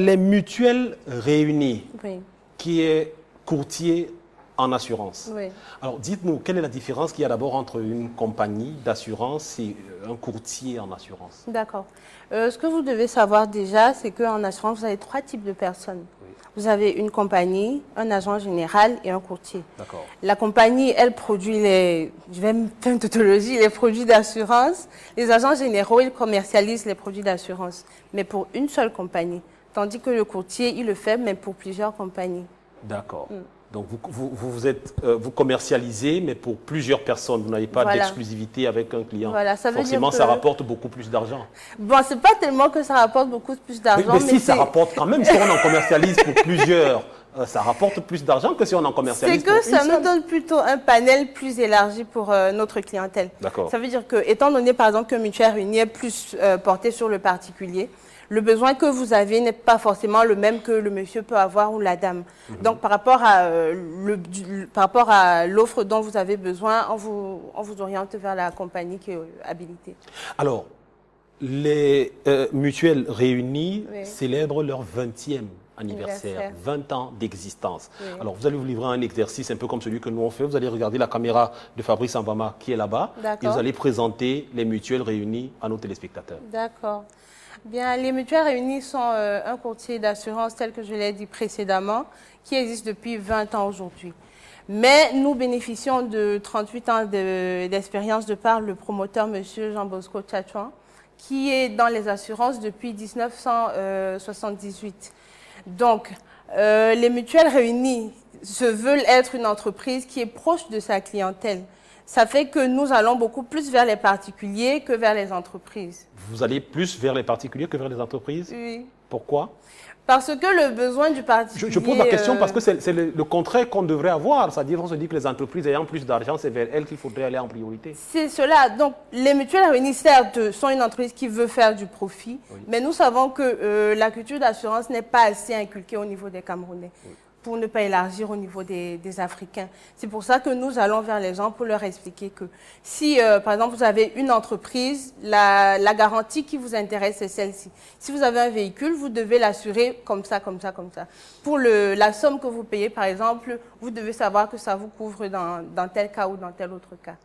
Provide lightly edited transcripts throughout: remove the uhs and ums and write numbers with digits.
les mutuelles réunies, Oui. qui est courtier en assurance. Oui. Alors, dites-nous, quelle est la différence qu'il y a d'abord entre une compagnie d'assurance et un courtier en assurance? D'accord. Ce que vous devez savoir déjà, c'est qu'en assurance, vous avez 3 types de personnes. Oui. Vous avez une compagnie, un agent général et un courtier. D'accord. La compagnie, elle produit je vais me faire une tautologie, les produits d'assurance. Les agents généraux, ils commercialisent les produits d'assurance, mais pour une seule compagnie. Tandis que le courtier, il le fait, mais pour plusieurs compagnies. D'accord. Donc, vous commercialisez, mais pour plusieurs personnes. Vous n'avez pas Voilà. d'exclusivité avec un client. Voilà, ça veut Forcément, dire ça que... rapporte beaucoup plus d'argent. Bon, c'est pas tellement que ça rapporte beaucoup plus d'argent, Mais si, ça c'est... rapporte quand même. Si on en commercialise pour plusieurs, ça rapporte plus d'argent que si on en commercialise C'est pour que une ça nous seule. donne plutôt un panel plus élargi pour notre clientèle. D'accord. Ça veut dire que, étant donné par exemple que Mutuelle Réunie est plus porté sur le particulier, le besoin que vous avez n'est pas forcément le même que le monsieur peut avoir ou la dame. Donc par rapport à l'offre dont vous avez besoin, on vous oriente vers la compagnie qui est habilitée. Alors, les mutuelles réunies Oui. célèbrent leur 20e anniversaire, 20 ans d'existence. Oui. Alors, vous allez vous livrer un exercice un peu comme celui que nous on fait. Vous allez regarder la caméra de Fabrice Ambama qui est là-bas et vous allez présenter les mutuelles réunies à nos téléspectateurs. D'accord. Bien, les mutuelles réunies sont un courtier d'assurance tel que je l'ai dit précédemment, qui existe depuis 20 ans aujourd'hui. Mais nous bénéficions de 38 ans d'expérience de par le promoteur M. Jean-Bosco Tchatchouan, qui est dans les assurances depuis 1978. Donc, les mutuelles réunies se veulent être une entreprise qui est proche de sa clientèle. Ça fait que nous allons beaucoup plus vers les particuliers que vers les entreprises. Vous allez plus vers les particuliers que vers les entreprises? Oui. Pourquoi? Parce que le besoin du particulier... Je pose la question parce que c'est le contraire qu'on devrait avoir. C'est-à-dire, on se dit que les entreprises ayant plus d'argent, c'est vers elles qu'il faudrait aller en priorité. C'est cela. Donc, les mutuelles réunies, certes, sont une entreprise qui veut faire du profit, Oui. mais nous savons que la culture d'assurance n'est pas assez inculquée au niveau des Camerounais. Oui. Pour ne pas élargir au niveau des Africains. C'est pour ça que nous allons vers les gens pour leur expliquer que si, par exemple, vous avez une entreprise, la garantie qui vous intéresse, c'est celle-ci. Si vous avez un véhicule, vous devez l'assurer comme ça, comme ça, comme ça. Pour la somme que vous payez, par exemple, vous devez savoir que ça vous couvre dans tel cas ou dans tel autre cas.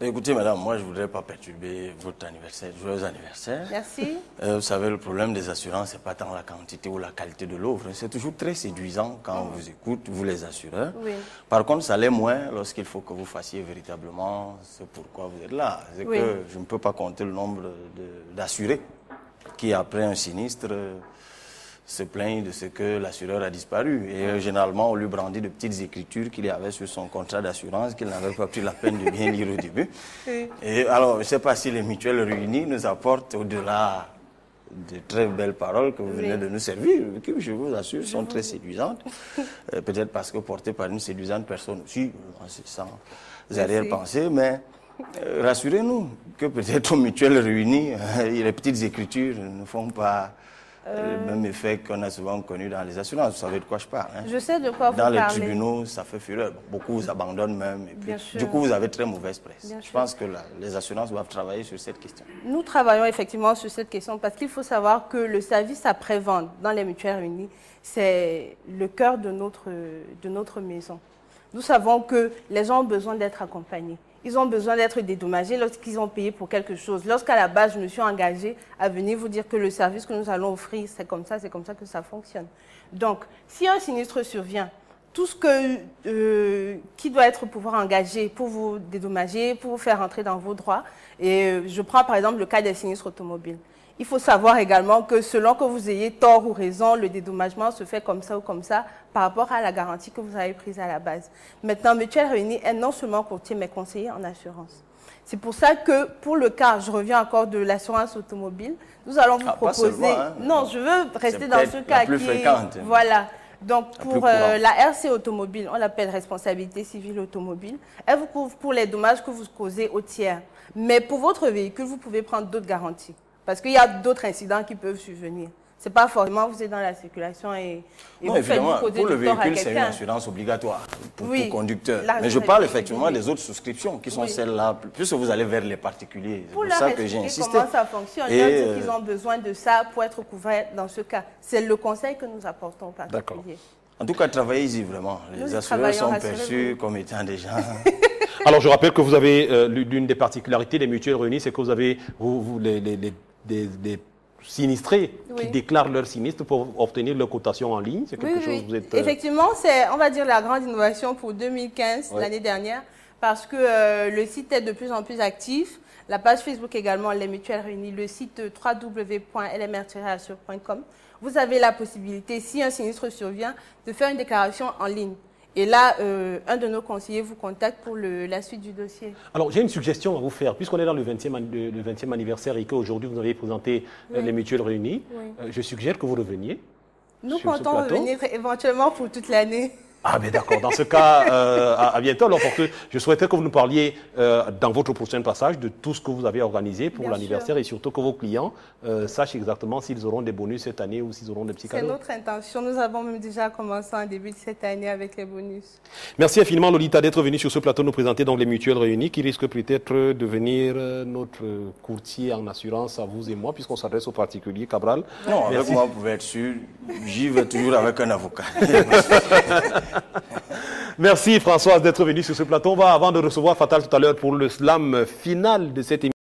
Écoutez, madame, moi, je ne voudrais pas perturber votre anniversaire. Joyeux anniversaire. Merci. Vous savez, le problème des assurances, ce n'est pas tant la quantité ou la qualité de l'offre. C'est toujours très séduisant quand on vous écoute, vous les assureurs. Oui. Par contre, ça l'est moins lorsqu'il faut que vous fassiez véritablement ce pourquoi vous êtes là. C'est Oui. que je ne peux pas compter le nombre d'assurés qui, après un sinistre, se plaignent de ce que l'assureur a disparu. Et généralement, on lui brandit de petites écritures qu'il y avait sur son contrat d'assurance, qu'il n'avait pas pris la peine de bien lire au début. Oui. Et alors, je ne sais pas si les mutuelles réunies nous apportent au-delà de très belles paroles que vous venez de nous servir, qui, je vous assure, sont très séduisantes. Peut-être parce que portées par une séduisante personne aussi, sans arrière-pensée, mais rassurez-nous que peut-être aux mutuelles réunies, les petites écritures ne font pas le même effet qu'on a souvent connu dans les assurances. Vous savez de quoi je parle. Hein? Je sais de quoi vous parlez. Dans les parlez. tribunaux, ça fait fureur. Beaucoup vous abandonnent même. Et puis, Bien sûr. du coup, vous avez très mauvaise presse. Bien Je sûr. pense que les assurances doivent travailler sur cette question. Nous travaillons effectivement sur cette question parce qu'il faut savoir que le service après-vente dans les mutuelles réunies, c'est le cœur de notre maison. Nous savons que les gens ont besoin d'être accompagnés. Ils ont besoin d'être dédommagés lorsqu'ils ont payé pour quelque chose. Lorsqu'à la base, je me suis engagée à venir vous dire que le service que nous allons offrir, c'est comme ça que ça fonctionne. Donc, si un sinistre survient, tout ce qui doit être pouvoir engagé pour vous dédommager, pour vous faire entrer dans vos droits, et je prends par exemple le cas des sinistres automobiles. Il faut savoir également que selon que vous ayez tort ou raison, le dédommagement se fait comme ça ou comme ça par rapport à la garantie que vous avez prise à la base. Maintenant, Mutuelle Réunie est non seulement courtier, mais conseiller en assurance. C'est pour ça que pour le cas, je reviens encore de l'assurance automobile, nous allons vous proposer... Pas seulement, hein. Non, je veux rester dans ce cas plus fréquente. Voilà. Donc, pour la la RC automobile, on l'appelle responsabilité civile automobile, elle vous couvre pour les dommages que vous causez aux tiers. Mais pour votre véhicule, vous pouvez prendre d'autres garanties. Parce qu'il y a d'autres incidents qui peuvent survenir. C'est pas forcément vous êtes dans la circulation et non, vous faites évidemment, causer pour le du tort à véhicule, c'est une quelqu'un. assurance obligatoire pour Oui, tout conducteur. la Mais je parle responsabilité. effectivement des autres souscriptions qui sont celles-là, puisque vous allez vers les particuliers. C'est Pour pour leur ça que j'ai expliquer insisté. comment ça fonctionne, leur dire qu'ils ont besoin de ça pour être couverts dans ce cas. C'est le conseil que nous apportons aux particuliers. En tout cas, travaillez-y vraiment. Les assureurs sont perçus comme étant des gens... Alors, je rappelle que vous avez, l'une des particularités des mutuelles réunies, c'est que vous avez des sinistrés qui déclarent leur sinistre pour obtenir leur cotation en ligne. C'est quelque chose vous êtes... Effectivement, c'est, on va dire, la grande innovation pour 2015, l'année dernière, parce que le site est de plus en plus actif. La page Facebook également, les mutuelles réunies, le site www.lmr-assure.com. Vous avez la possibilité, si un sinistre survient, de faire une déclaration en ligne. Et là, un de nos conseillers vous contacte pour la suite du dossier. Alors, j'ai une suggestion à vous faire. Puisqu'on est dans le 20e anniversaire et qu'aujourd'hui, vous avez présenté les mutuelles réunies, je suggère que vous reveniez. Nous comptons revenir éventuellement pour toute l'année. Ah, mais d'accord. Dans ce cas, à bientôt. Alors, je souhaiterais que vous nous parliez dans votre prochain passage de tout ce que vous avez organisé pour l'anniversaire et surtout que vos clients sachent exactement s'ils auront des bonus cette année ou s'ils auront des petits cadeaux. C'est notre intention. Nous avons même déjà commencé en début de cette année avec les bonus. Merci infiniment, Lolita, d'être venue sur ce plateau nous présenter donc les mutuelles réunies qui risquent peut-être de devenir notre courtier en assurance à vous et moi, puisqu'on s'adresse aux particuliers. Cabral. Non, avec moi, vous pouvez être sûr, j'y vais toujours avec un avocat. Merci Françoise d'être venue sur ce plateau. On va, avant de recevoir Fatal tout à l'heure pour le slam final de cette émission,